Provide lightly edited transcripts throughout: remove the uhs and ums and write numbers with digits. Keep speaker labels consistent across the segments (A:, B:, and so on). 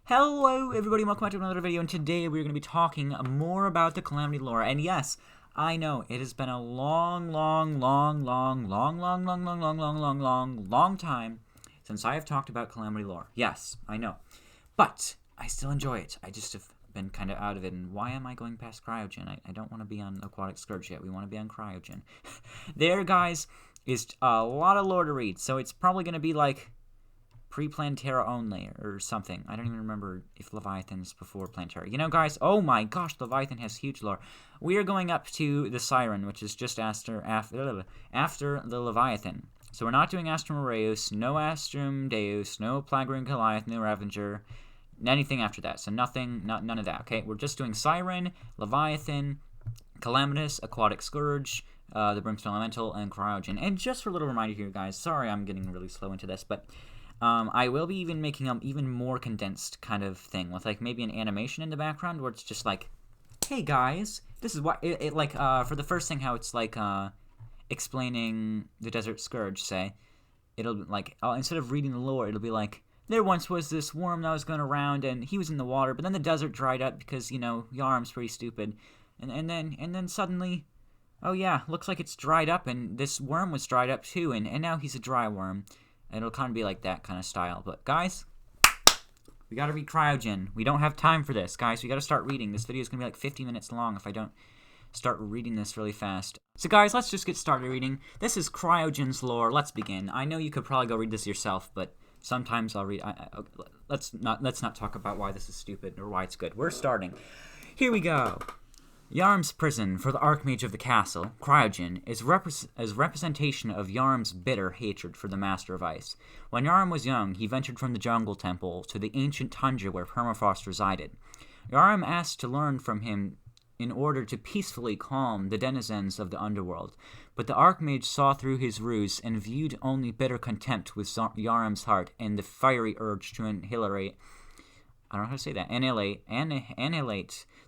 A: Hello everybody, welcome back to another video, and today we're going to be talking more about the Calamity lore. And yes, I know, it has been a long time since I have talked about Calamity lore. Yes, I know. But I still enjoy it. I just have been kind of out of it, and why am I going past Cryogen? I don't want to be on Aquatic Scourge yet. We want to be on Cryogen. There, guys, is a lot of lore to read, so it's probably going to be like pre-planned Terra only, or something. I don't even remember if Leviathan's before planned Terra. You know, guys, oh my gosh, Leviathan has huge lore. We are going up to the Siren, which is just after the Leviathan. So we're not doing Astrum Aureus, no Astrum Deus, no Plagrian Goliath, no Ravager, anything after that. So none of that, okay? We're just doing Siren, Leviathan, Calamitas, Aquatic Scourge, the Brimstone Elemental, and Cryogen. And just for a little reminder here, guys, sorry I'm getting really slow into this, but I will be even making an even more condensed kind of thing with like maybe an animation in the background where it's just like, hey guys, this is what for the first thing how it's like explaining the Desert Scourge, say, it'll like instead of reading the lore, it'll be like, there once was this worm that was going around and he was in the water, but then the desert dried up because, you know, Yarm's pretty stupid, and then suddenly, oh yeah, looks like it's dried up and this worm was dried up too, and now he's a dry worm. And it'll kind of be like that kind of style. But, guys, we gotta read Cryogen. We don't have time for this, guys. We gotta start reading. This video is gonna be like 50 minutes long if I don't start reading this really fast. So, guys, let's just get started reading. This is Cryogen's lore. Let's begin. I know you could probably go read this yourself, but sometimes I'll read. Let's not talk about why this is stupid or why it's good. We're starting. Here we go. Yarm's prison for the Archmage of the castle, Cryogen, is representation of Yarm's bitter hatred for the Master of Ice. When Yarm was young, he ventured from the jungle temple to the ancient tundra where Permafrost resided. Yarm asked to learn from him in order to peacefully calm the denizens of the underworld, but the Archmage saw through his ruse and viewed only bitter contempt with Yarm's heart and the fiery urge to annihilate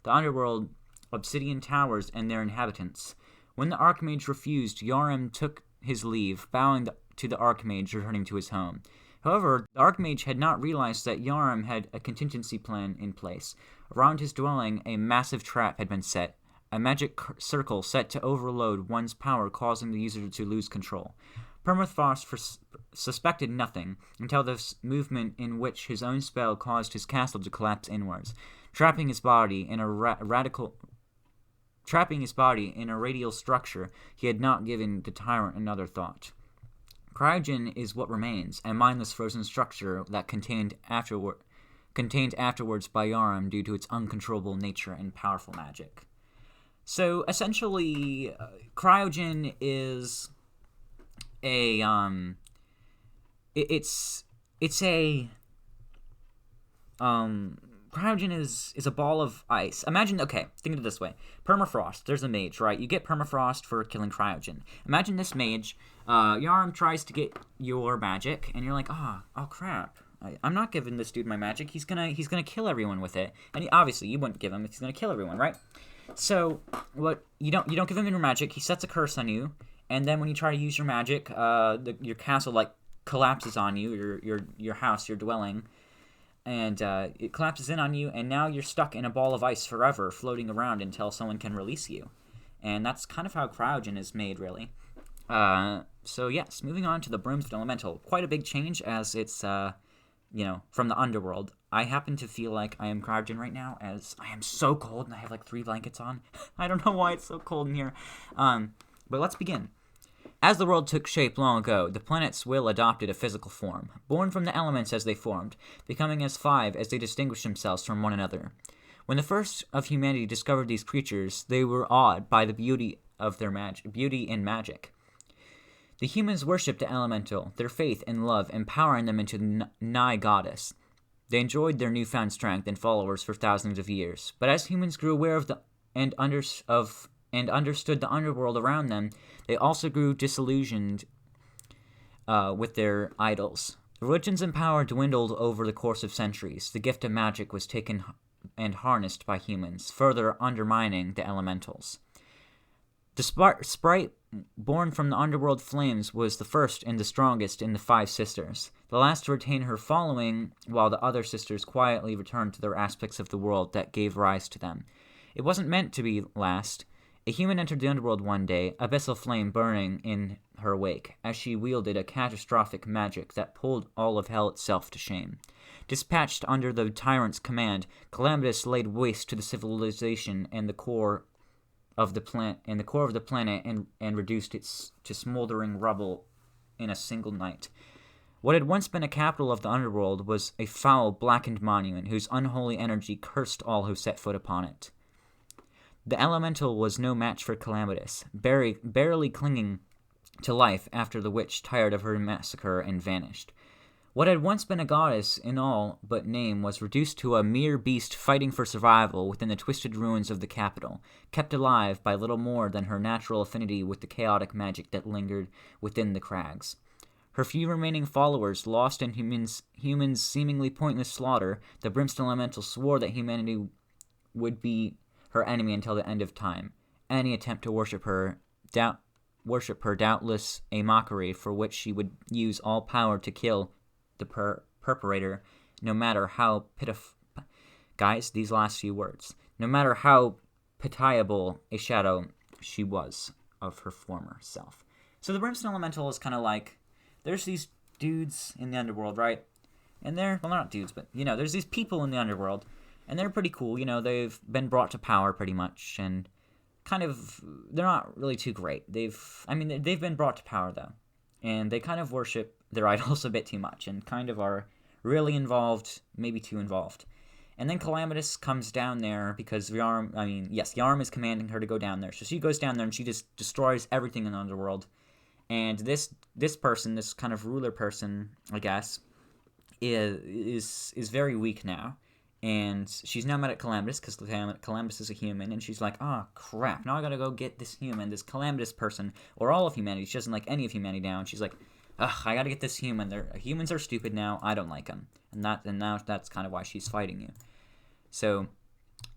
A: the underworld obsidian towers and their inhabitants. When the Archmage refused, Yarm took his leave, bowing to the Archmage, returning to his home. However, the Archmage had not realized that Yarm had a contingency plan in place. Around his dwelling, a massive trap had been set, a magic circle set to overload one's power, causing the user to lose control. Permafrost suspected nothing until the movement in which his own spell caused his castle to collapse inwards, trapping his body in a radial structure. He had not given the tyrant another thought. Cryogen is what remains, a mindless frozen structure that contained afterwards by Yarm due to its uncontrollable nature and powerful magic. So essentially, Cryogen is a Cryogen is a ball of ice. Imagine, okay, think of it this way. Permafrost, there's a mage, right? You get Permafrost for killing Cryogen. Imagine this mage, Yarm tries to get your magic, and you're like, oh crap. I'm not giving this dude my magic. He's gonna kill everyone with it. And obviously, you wouldn't give him if he's gonna kill everyone, right? So, what you don't give him your magic. He sets a curse on you, and then when you try to use your magic, your castle like collapses on you, your house, your dwelling. And it collapses in on you, and now you're stuck in a ball of ice forever, floating around until someone can release you. And that's kind of how Cryogen is made, really. So yes, moving on to the Brimstone Elemental. Quite a big change, as it's, from the underworld. I happen to feel like I am Cryogen right now, as I am so cold, and I have like 3 blankets on. I don't know why it's so cold in here. But let's begin. As the world took shape long ago, the planet's will adopted a physical form, born from the elements as they formed, becoming as 5 as they distinguished themselves from one another. When the first of humanity discovered these creatures, they were awed by the beauty of their beauty and magic. The humans worshipped the elemental, their faith and love empowering them into the nigh goddess. They enjoyed their newfound strength and followers for thousands of years, but as humans grew aware of and understood the underworld around them, they also grew disillusioned with their idols. Religion's and power dwindled over the course of centuries. The gift of magic was taken and harnessed by humans, further undermining the elementals. The sprite born from the underworld flames was the first and the strongest in the 5 sisters. the last to retain her following, while the other sisters quietly returned to their aspects of the world that gave rise to them. It wasn't meant to be last. A human entered the underworld one day, abyssal flame burning in her wake, as she wielded a catastrophic magic that pulled all of hell itself to shame. Dispatched under the tyrant's command, Calamitas laid waste to the civilization and the core of the planet and reduced it to smoldering rubble in a single night. What had once been a capital of the underworld was a foul, blackened monument whose unholy energy cursed all who set foot upon it. The elemental was no match for Calamitas, barely clinging to life after the witch tired of her massacre and vanished. What had once been a goddess in all but name was reduced to a mere beast fighting for survival within the twisted ruins of the capital, kept alive by little more than her natural affinity with the chaotic magic that lingered within the crags. Her few remaining followers, lost in humans' seemingly pointless slaughter, the Brimstone Elemental swore that humanity would be her enemy until the end of time. Any attempt to worship her, doubtless a mockery for which she would use all power to kill the perpetrator, no matter how Guys, these last few words. No matter how pitiable a shadow she was of her former self. So the Brimstone Elemental is kind of like, there's these dudes in the underworld, right? And they're not dudes, but, there's these people in the underworld, and they're pretty cool. They've been brought to power pretty much, and kind of, they're not really too great. They've been brought to power, though, and they kind of worship their idols a bit too much, and kind of are really involved, maybe too involved. And then Calamitas comes down there because Yarm is commanding her to go down there. So she goes down there and she just destroys everything in the underworld. And this person, this kind of ruler person, I guess, is very weak now. And she's now mad at Calamitas because Calamitas is a human. And she's like, oh, crap, now I gotta go get this human, this Calamitas person, or all of humanity. She doesn't like any of humanity now. And she's like, ugh, I gotta get this human. Humans are stupid now. I don't like them. And now that's kind of why she's fighting you. So,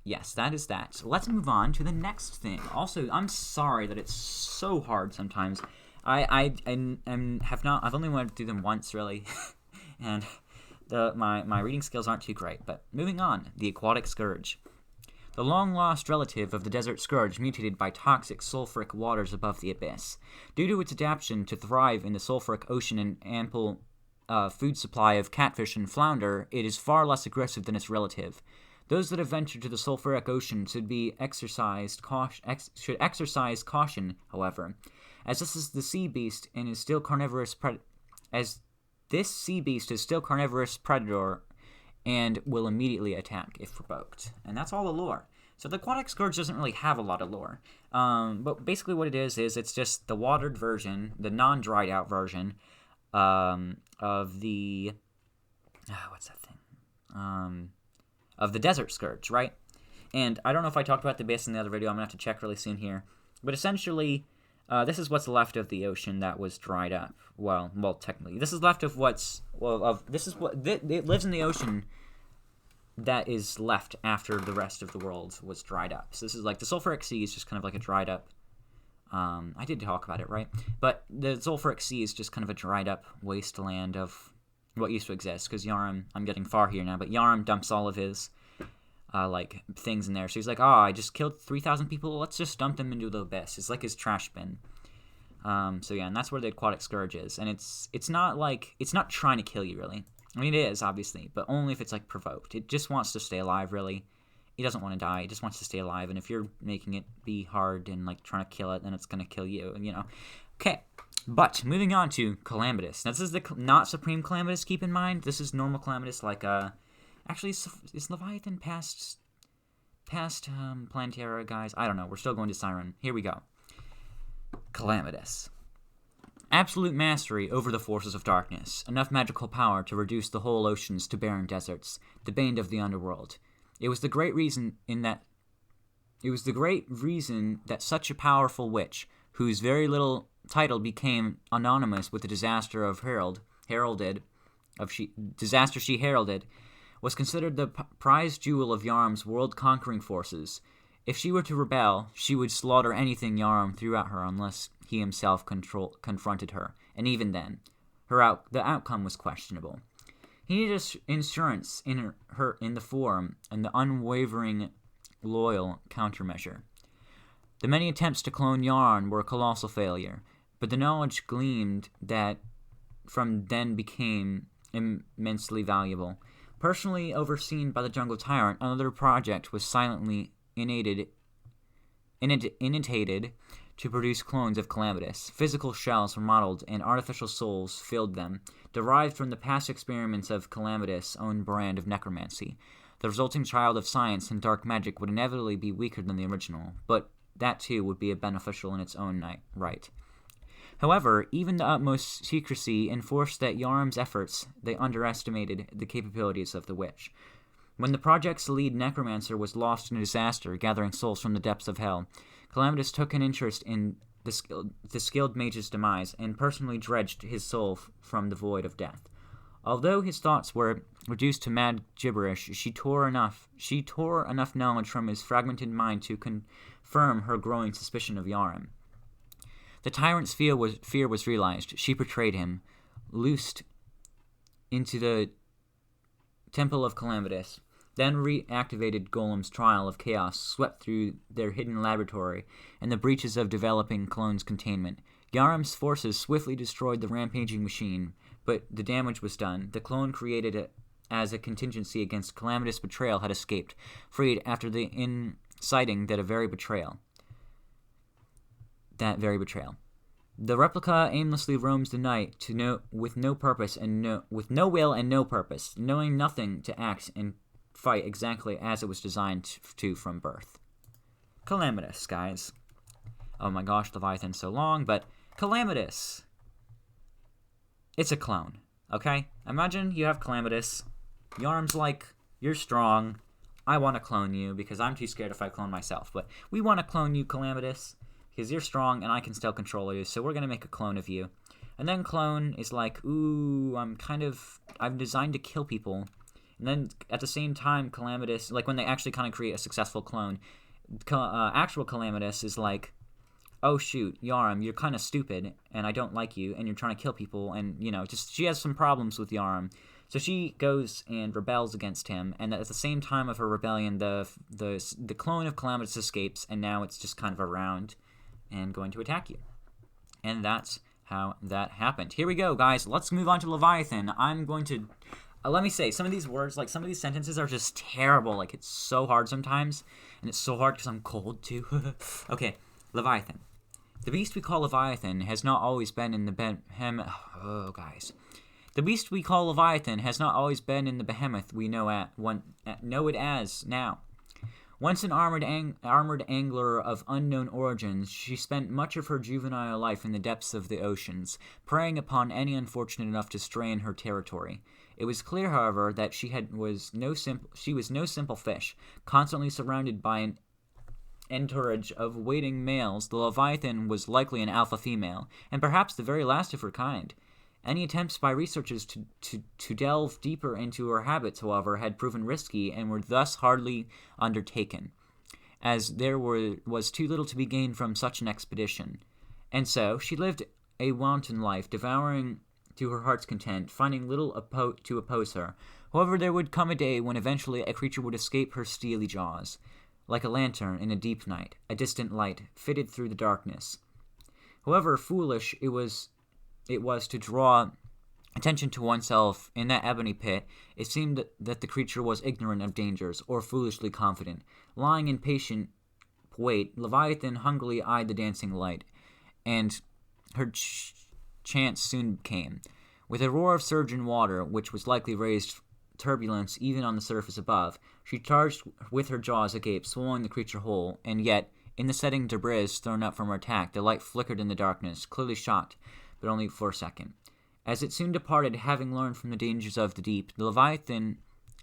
A: yes, that is that. So let's move on to the next thing. Also, I'm sorry that it's so hard sometimes. I've only wanted to do them once, really. And my reading skills aren't too great. But moving on, the Aquatic Scourge. The long-lost relative of the Desert Scourge mutated by toxic sulfuric waters above the abyss. Due to its adaptation to thrive in the sulfuric ocean and ample food supply of catfish and flounder, it is far less aggressive than its relative. Those that have ventured to the sulfuric ocean should exercise caution, however, as this is the sea beast and is still carnivorous predator and will immediately attack if provoked. And that's all the lore. So the Aquatic Scourge doesn't really have a lot of lore. But basically what it is it's just the watered version, the non-dried out version of the... what's that thing? Of the Desert Scourge, right? And I don't know if I talked about the abyss in the other video. I'm going to have to check really soon here. But essentially, this is what's left of the ocean that was dried up. Well, technically. This is left of it lives in the ocean that is left after the rest of the world was dried up. So this is like the sulfuric sea is just kind of like a dried up. I did talk about it, right? But the sulfuric sea is just kind of a dried up wasteland of what used to exist, because Yarm, I'm getting far here now, but Yarm dumps all of his things in there. So he's like, I just killed 3,000 people, let's just dump them into the abyss. It's like his trash bin. So yeah, and that's where the Aquatic Scourge is. And it's not trying to kill you, really. I mean, it is, obviously, but only if it's provoked. It just wants to stay alive, really. It doesn't want to die, it just wants to stay alive. And if you're making it be hard and trying to kill it, then it's going to kill you, Okay. But, moving on to Calamitas. Now, this is the not Supreme Calamitas, keep in mind. This is normal Calamitas, actually, is Leviathan past Planetara, guys? I don't know, we're still going to Siren. Here we go. Calamitas. Absolute mastery over the forces of darkness. Enough magical power to reduce the whole oceans to barren deserts. The bane of the underworld. It was the great reason that such a powerful witch, whose very little title became anonymous with the disaster she heralded, was considered the prized jewel of Yarm's world-conquering forces. If she were to rebel, she would slaughter anything Yarm threw at her unless he himself confronted her, and even then, the outcome was questionable. He needed insurance in the form and the unwavering, loyal countermeasure. The many attempts to clone Yarn were a colossal failure, but the knowledge gleaned that from then became immensely valuable. Personally overseen by the Jungle Tyrant, another project was silently initiated to produce clones of Calamitas. Physical shells were modeled, and artificial souls filled them, derived from the past experiments of Calamitas' own brand of necromancy. The resulting child of science and dark magic would inevitably be weaker than the original, but that too would be beneficial in its own right. However, even the utmost secrecy enforced that Yarm's efforts. They underestimated the capabilities of the witch. When the project's lead necromancer was lost in a disaster, gathering souls from the depths of hell, Calamitas took an interest in the skilled mage's demise and personally dredged his soul from the void of death. Although his thoughts were reduced to mad gibberish, she tore enough knowledge from his fragmented mind to confirm her growing suspicion of Yarm. The tyrant's fear was realized. She betrayed him, loosed into the Temple of Calamitas, then reactivated Golem's trial of chaos, swept through their hidden laboratory and the breaches of developing clone's containment. Yarm's forces swiftly destroyed the rampaging machine, but the damage was done. The clone created as a contingency against Calamitas' betrayal had escaped, freed after the inciting that very betrayal. The replica aimlessly roams the night with no purpose and with no will and no purpose, knowing nothing to act and fight exactly as it was designed to from birth. Calamitas, guys. Oh my gosh, Leviathan's so long, but Calamitas. It's a clone, okay? Imagine you have Calamitas. Yarm's like, you're strong. I want to clone you because I'm too scared if I clone myself. But we want to clone you, Calamitas, because you're strong and I can still control you, so we're going to make a clone of you. And then clone is like, ooh, I'm designed to kill people. And then at the same time, Calamitas, like when they actually kind of create a successful clone, actual Calamitas is like, oh shoot, Yarm, you're kind of stupid, and I don't like you, and you're trying to kill people, and, just she has some problems with Yarm. So she goes and rebels against him, and at the same time of her rebellion, the clone of Calamitas escapes, and now it's just kind of around and going to attack you. And that's how that happened. Here we go, guys. Let's move on to Leviathan. I'm going to... let me say, some of these words, like some of these sentences are just terrible. Like, it's so hard sometimes, and it's so hard because I'm cold, too. Okay, Leviathan. The beast we call Leviathan has not always been in the The beast we call Leviathan has not always been in the behemoth we know it as now. Once an armored angler of unknown origins, she spent much of her juvenile life in the depths of the oceans, preying upon any unfortunate enough to stray in her territory. It was clear, however, that she was no simple fish, constantly surrounded by an entourage of waiting males. The Leviathan was likely an alpha female, and perhaps the very last of her kind. Any attempts by researchers to delve deeper into her habits, however, had proven risky and were thus hardly undertaken, as there was too little to be gained from such an expedition. And so she lived a wanton life, devouring to her heart's content, finding little to oppose her. However, there would come a day when eventually a creature would escape her steely jaws, like a lantern in a deep night, a distant light fitted through the darkness. However foolish it was to draw attention to oneself in that ebony pit, it seemed that the creature was ignorant of dangers, or foolishly confident. Lying in patient wait, Leviathan hungrily eyed the dancing light, and her chance soon came. With a roar of surging water, which was likely raised turbulence even on the surface above, she charged with her jaws agape, swallowing the creature whole, and yet, in the setting debris thrown up from her attack, the light flickered in the darkness, clearly shocked, but only for a second. As it soon departed, having learned from the dangers of the deep, the Leviathan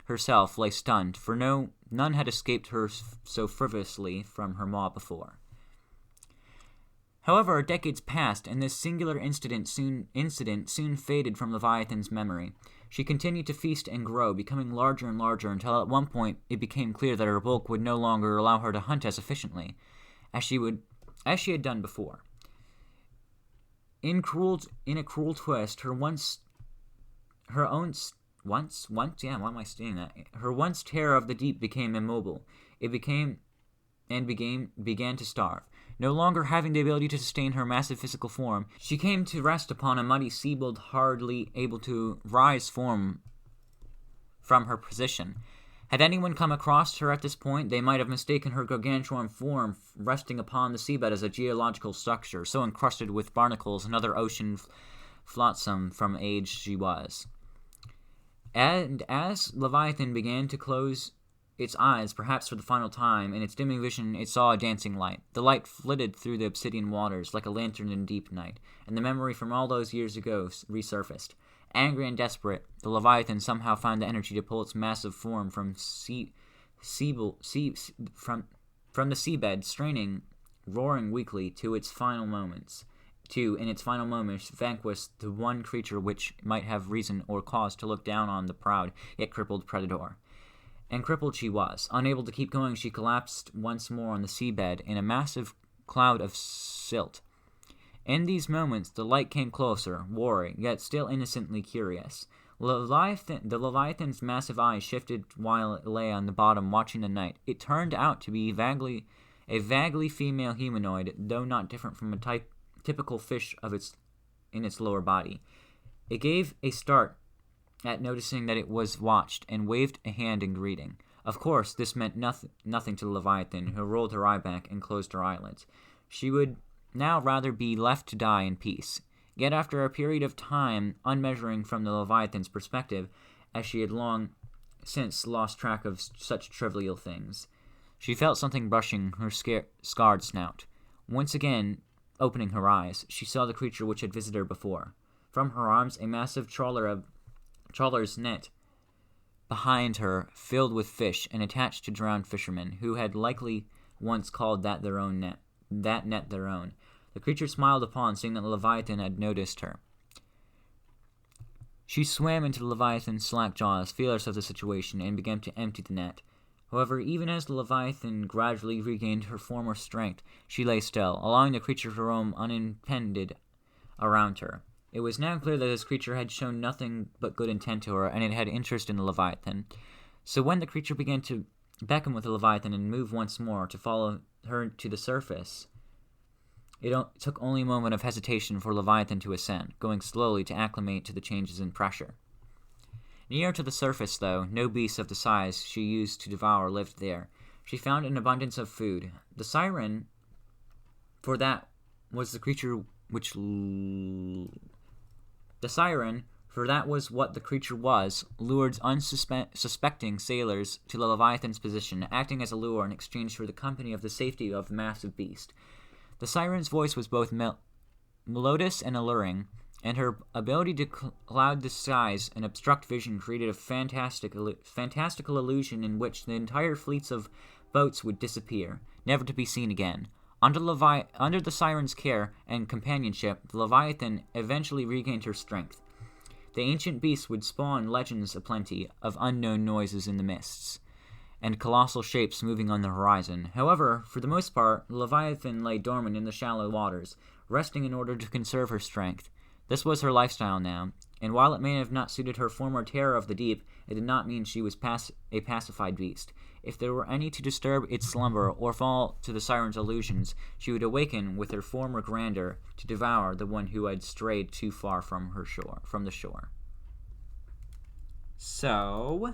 A: herself lay stunned, for none had escaped her so frivolously from her maw before. However, decades passed, and this singular incident soon faded from Leviathan's memory. She continued to feast and grow, becoming larger and larger, until at one point it became clear that her bulk would no longer allow her to hunt as efficiently as she had done before. In a cruel twist, her once terror of the deep became immobile. It began to starve. No longer having the ability to sustain her massive physical form, she came to rest upon a muddy seaboard, hardly able to rise from her position. Had anyone come across her at this point, they might have mistaken her gargantuan form resting upon the seabed as a geological structure, so encrusted with barnacles and other ocean flotsam from age she was. And as Leviathan began to close its eyes, perhaps for the final time, in its dimming vision it saw a dancing light. The light flitted through the obsidian waters like a lantern in deep night, and the memory from all those years ago resurfaced. Angry and desperate, the Leviathan somehow found the energy to pull its massive form from the seabed, straining, roaring weakly in its final moments, vanquish the one creature which might have reason or cause to look down on the proud yet crippled predator. And crippled she was. Unable to keep going, she collapsed once more on the seabed in a massive cloud of silt. In these moments, the light came closer, wary, yet still innocently curious. The Leviathan's massive eyes shifted while it lay on the bottom watching the night. It turned out to be a vaguely female humanoid, though not different from a typical fish in its lower body. It gave a start at noticing that it was watched, and waved a hand in greeting. Of course, this meant nothing to the Leviathan, who rolled her eye back and closed her eyelids. She would now rather be left to die in peace. Yet after a period of time, unmeasuring from the Leviathan's perspective, as she had long since lost track of such trivial things, she felt something brushing her scarred snout. Once again, opening her eyes, she saw the creature which had visited her before. From her arms, a massive trawler's net behind her, filled with fish and attached to drowned fishermen, who had likely once called that net their own. The creature smiled upon seeing that the Leviathan had noticed her. She swam into the Leviathan's slack jaws, fearless of the situation, and began to empty the net. However, even as the Leviathan gradually regained her former strength, she lay still, allowing the creature to roam unimpeded around her. It was now clear that this creature had shown nothing but good intent to her, and it had interest in the Leviathan. So when the creature began to beckon with the Leviathan and move once more to follow her to the surface, it took only a moment of hesitation for Leviathan to ascend, going slowly to acclimate to the changes in pressure. Near to the surface, though, no beast of the size she used to devour lived there. She found an abundance of food. The Siren, for that was what the creature was, lured unsuspecting sailors to the Leviathan's position, acting as a lure in exchange for the company of the safety of the massive beast. The Siren's voice was both melodious and alluring, and her ability to cloud the skies and obstruct vision created a fantastical illusion in which the entire fleets of boats would disappear, never to be seen again. Under the Siren's care and companionship, the Leviathan eventually regained her strength. The ancient beast would spawn legends aplenty of unknown noises in the mists, and colossal shapes moving on the horizon. However, for the most part, the Leviathan lay dormant in the shallow waters, resting in order to conserve her strength. This was her lifestyle now, and while it may have not suited her former terror of the deep, it did not mean she was a pacified beast. If there were any to disturb its slumber or fall to the Siren's illusions, she would awaken with her former grandeur to devour the one who had strayed too far from the shore. So,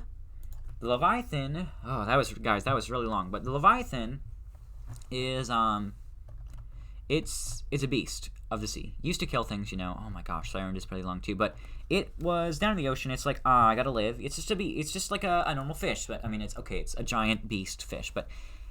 A: the Leviathan, that was really long, but the Leviathan is, it's a beast of the sea. Used to kill things, oh my gosh, Siren is pretty long too, but it was down in the ocean. It's like, I gotta live. It's just like a normal fish, but, it's a giant beast fish, but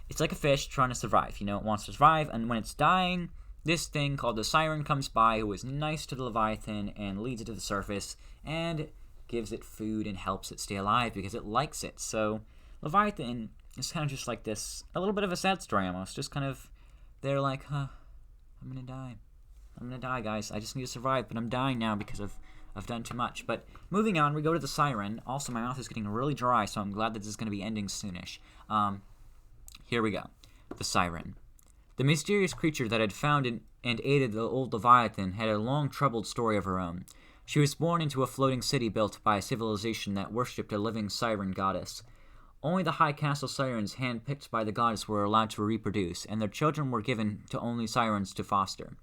A: it's like a fish trying to survive, it wants to survive, and when it's dying, this thing called the Siren comes by, who is nice to the Leviathan, and leads it to the surface, and gives it food and helps it stay alive because it likes it. So Leviathan is kind of just like this, a little bit of a sad story almost, just kind of, they're like, I'm gonna die, guys. I just need to survive, but I'm dying now because I've done too much. But moving on, we go to the Siren. Also, my mouth is getting really dry, so I'm glad that this is going to be ending soonish. Here we go. The Siren. The mysterious creature that had found and aided the old Leviathan had a long troubled story of her own. She was born into a floating city built by a civilization that worshipped a living Siren goddess. Only the high castle Sirens hand-picked by the goddess were allowed to reproduce, and their children were given to only Sirens to foster.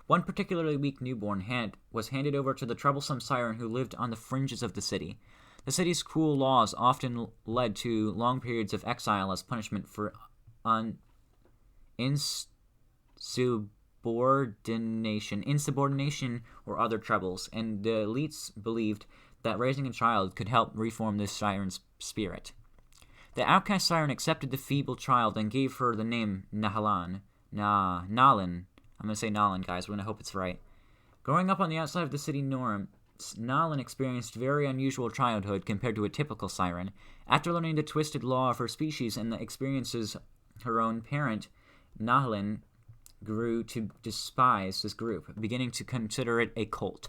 A: One particularly weak newborn was handed over to the troublesome Siren who lived on the fringes of the city. The city's cruel laws often led to long periods of exile as punishment for insubordination or other troubles, and the elites believed that raising a child could help reform this Siren's spirit. The outcast Siren accepted the feeble child and gave her the name Nalin. I'm going to say Nalin, guys. We're going to hope it's right. Growing up on the outside of the city norm, Nalin experienced very unusual childhood compared to a typical Siren. After learning the twisted law of her species and the experiences her own parent, Nalin grew to despise this group, beginning to consider it a cult.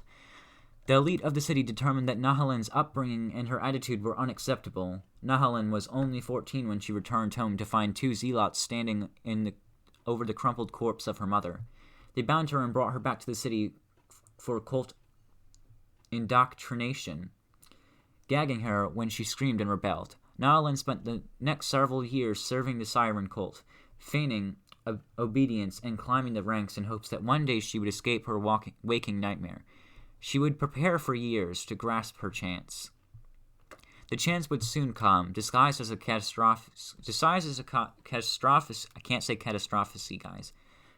A: The elite of the city determined that Nahalin's upbringing and her attitude were unacceptable. Nahalin was only 14 when she returned home to find two zealots standing over the crumpled corpse of her mother. They bound her and brought her back to the city for cult indoctrination, gagging her when she screamed and rebelled. Nahalin spent the next several years serving the Siren cult, feigning obedience and climbing the ranks in hopes that one day she would escape her waking nightmare. She would prepare for years to grasp her chance. The chance would soon come, disguised as a catastrophe. I can't say catastrophe, guys.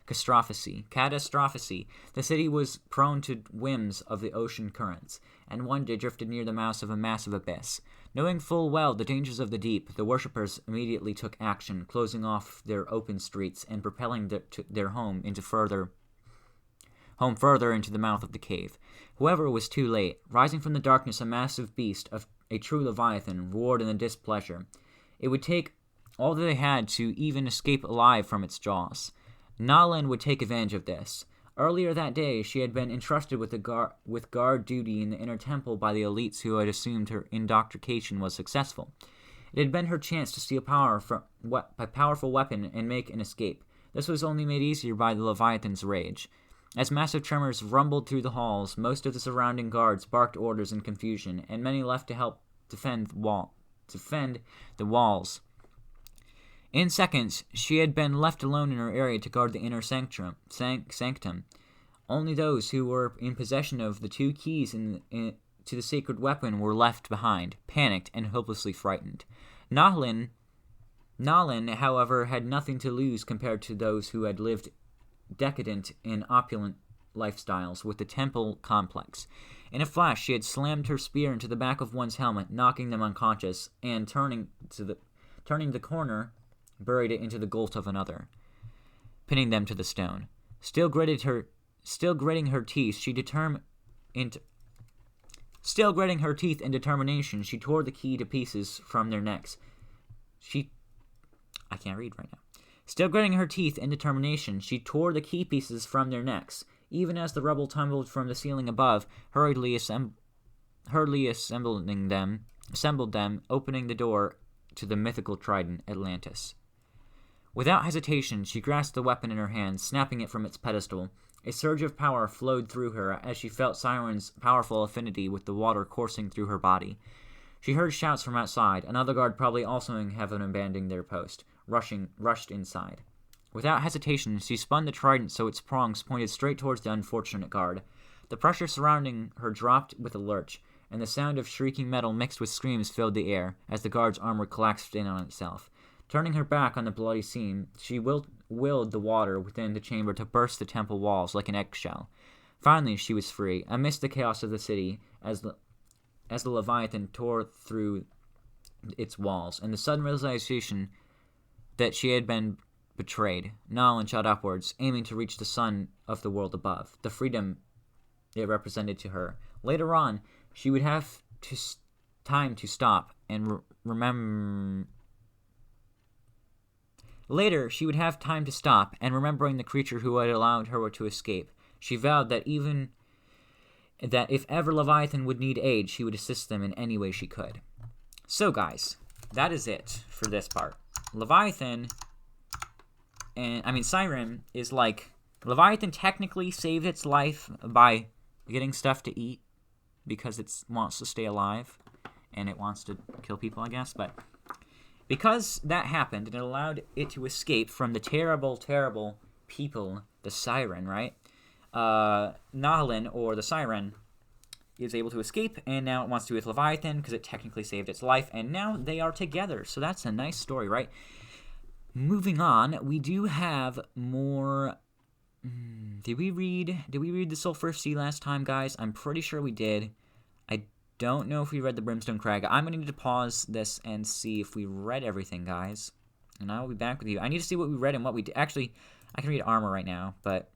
A: Catastrophe. The city was prone to whims of the ocean currents, and one day drifted near the mouth of a massive abyss. Knowing full well the dangers of the deep, the worshippers immediately took action, closing off their open streets and propelling their home further into the mouth of the cave. However, it was too late. Rising from the darkness, a massive beast, a true Leviathan, roared in the displeasure. It would take all that they had to even escape alive from its jaws. Nalin would take advantage of this. Earlier that day, she had been entrusted with guard duty in the inner temple by the elites who had assumed her indoctrination was successful. It had been her chance to steal power from a powerful weapon and make an escape. This was only made easier by the Leviathan's rage. As massive tremors rumbled through the halls, most of the surrounding guards barked orders in confusion, and many left to help defend the walls. In seconds, she had been left alone in her area to guard the inner sanctum. Only those who were in possession of the two keys to the sacred weapon were left behind, panicked and hopelessly frightened. Nalin, however, had nothing to lose compared to those who had lived decadent and opulent lifestyles with the temple complex. In a flash, she had slammed her spear into the back of one's helmet, knocking them unconscious, and turning the corner, buried it into the gullet of another, pinning them to the stone. Still gritting her teeth in determination, she tore the key to pieces from their necks. I can't read right now. Still gritting her teeth in determination, she tore the key pieces from their necks, even as the rubble tumbled from the ceiling above, hurriedly assembled them, opening the door to the mythical trident, Atlantis. Without hesitation, she grasped the weapon in her hand, snapping it from its pedestal. A surge of power flowed through her as she felt Siren's powerful affinity with the water coursing through her body. She heard shouts from outside. Another guard, probably also in heaven, abandoning their post, rushed inside. Without hesitation, she spun the trident so its prongs pointed straight towards the unfortunate guard. The pressure surrounding her dropped with a lurch, and the sound of shrieking metal mixed with screams filled the air as the guard's armor collapsed in on itself. Turning her back on the bloody scene, she willed the water within the chamber to burst the temple walls like an eggshell. Finally, she was free, amidst the chaos of the city, as the Leviathan tore through its walls, and the sudden realization that she had been betrayed. Nalin shot upwards, aiming to reach the sun of the world above, the freedom it represented to her. Later on, she would have time to stop and remember. Later, she would have time to stop, and remembering the creature who had allowed her to escape, she vowed that if ever Leviathan would need aid, she would assist them in any way she could. So, guys, that is it for this part. Leviathan, Siren is like Leviathan technically saved its life by getting stuff to eat because it wants to stay alive and it wants to kill people, I guess. But because that happened and it allowed it to escape from the terrible, terrible people, the Siren, right? Nahalin, or the Siren, is able to escape, and now it wants to with Leviathan because it technically saved its life, and now they are together. So that's a nice story, right? Moving on, we do have more. Did we read the Sulphur Sea last time, guys? I'm pretty sure we did. I don't know if we read the Brimstone Crag. I'm going to need to pause this and see if we read everything, guys. And I will be back with you. I need to see what we read and what we did. Actually, I can read Armor right now, but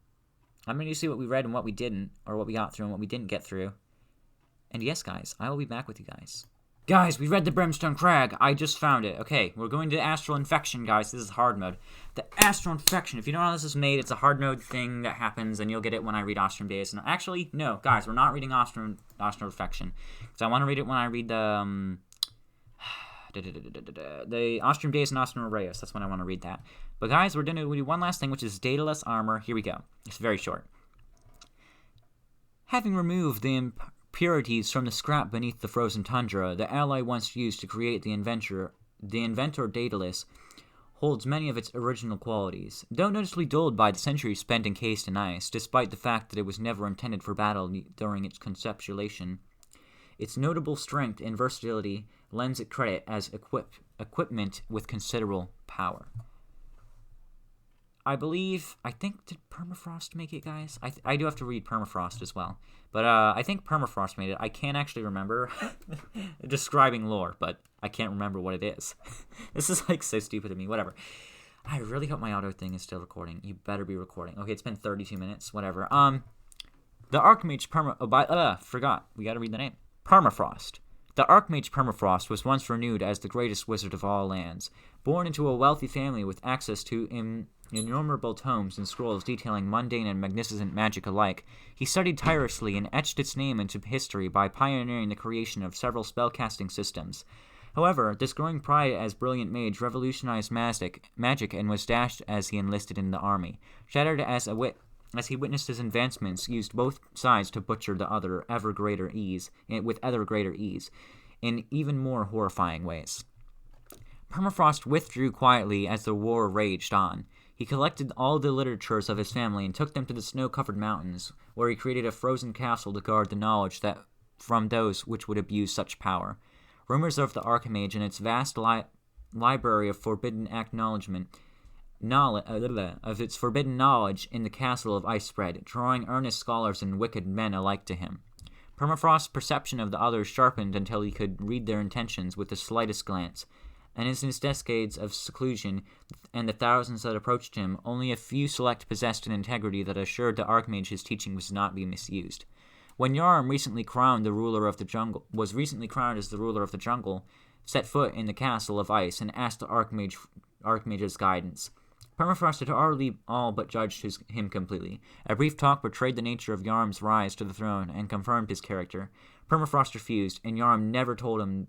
A: I'm going to see what we read and what we didn't, or what we got through and what we didn't get through. And yes, guys, I will be back with you guys. Guys, we read the Brimstone Crag. I just found it. Okay, we're going to Astral Infection, guys. This is hard mode. The Astral Infection. If you don't know how this is made, it's a hard mode thing that happens, and you'll get it when I read Ostrom Days. And actually, no, guys, we're not reading Astral Infection. Because I want to read it when I read the Ostrom Days and Ostrom Aureus. That's when I want to read that. But guys, we're going to do one last thing, which is Daedalus Armor. Here we go. It's very short. Having removed the impurities from the scrap beneath the frozen tundra, the ally once used to create the inventor Daedalus holds many of its original qualities. Though noticeably dulled by the centuries spent encased in ice, despite the fact that it was never intended for battle during its conceptualization, its notable strength and versatility lends it credit as equipment with considerable power. I think, did Permafrost make it, guys? I do have to read Permafrost as well. But I think Permafrost made it. I can't actually remember describing lore, but I can't remember what it is. This is, like, so stupid to me. Whatever. I really hope my auto thing is still recording. You better be recording. Okay, it's been 32 minutes. Whatever. The Archmage forgot. We gotta read the name. Permafrost. The Archmage Permafrost was once renewed as the greatest wizard of all lands. Born into a wealthy family with access to innumerable tomes and scrolls detailing mundane and magnificent magic alike, he studied tirelessly and etched its name into history by pioneering the creation of several spellcasting systems. However, this growing pride as brilliant mage revolutionized magic and was dashed as he enlisted in the army. Shattered as he witnessed his advancements used both sides to butcher the other with ever greater ease, in even more horrifying ways. Permafrost withdrew quietly as the war raged on. He collected all the literatures of his family and took them to the snow-covered mountains, where he created a frozen castle to guard the knowledge that from those which would abuse such power. Rumors of the Archmage and its vast library of forbidden forbidden knowledge in the castle of ice spread, drawing earnest scholars and wicked men alike to him. Permafrost's perception of the others sharpened until he could read their intentions with the slightest glance, and in his decades of seclusion and the thousands that approached him, only a few select possessed an integrity that assured the Archmage his teaching was not be misused. When Yarm, recently crowned as the ruler of the jungle, set foot in the castle of ice and asked the Archmage's guidance, Permafrost had already all but judged him completely. A brief talk betrayed the nature of Yarm's rise to the throne and confirmed his character. Permafrost refused, and Yarm never told him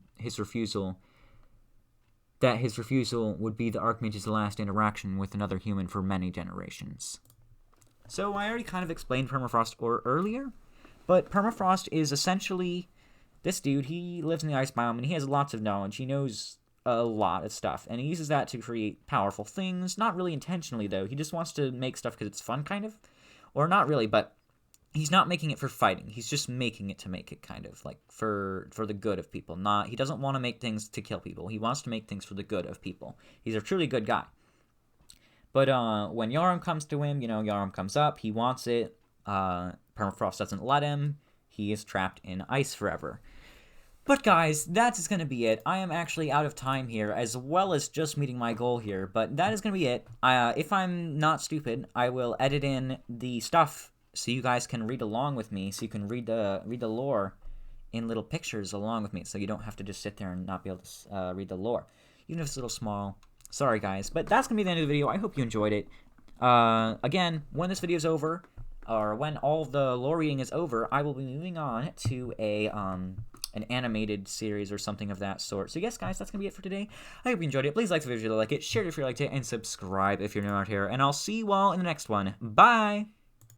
A: that his refusal would be the Archmage's last interaction with another human for many generations. So I already kind of explained Permafrost earlier, but Permafrost is essentially this dude. He lives in the ice biome, and he has lots of knowledge. He knows a lot of stuff, and he uses that to create powerful things. Not really intentionally, though. He just wants to make stuff because it's fun, kind of. Or not really, but he's not making it for fighting. He's just making it to make it, kind of, like, for the good of people. He doesn't want to make things to kill people. He wants to make things for the good of people. He's a truly good guy. But when Yarm comes to him, Yarm comes up. He wants it. Permafrost doesn't let him. He is trapped in ice forever. But guys, that's going to be it. I am actually out of time here, as well as just meeting my goal here. But that is going to be it. If I'm not stupid, I will edit in the stuff so you guys can read along with me. So you can read the lore in little pictures along with me. So you don't have to just sit there and not be able to read the lore. Even if it's a little small. Sorry, guys. But that's going to be the end of the video. I hope you enjoyed it. Again, when this video is over, or when all of the lore reading is over, I will be moving on to a an animated series or something of that sort. So yes, guys, that's going to be it for today. I hope you enjoyed it. Please like the video if you like it, share it if you liked it, and subscribe if you're new out here. And I'll see you all in the next one. Bye!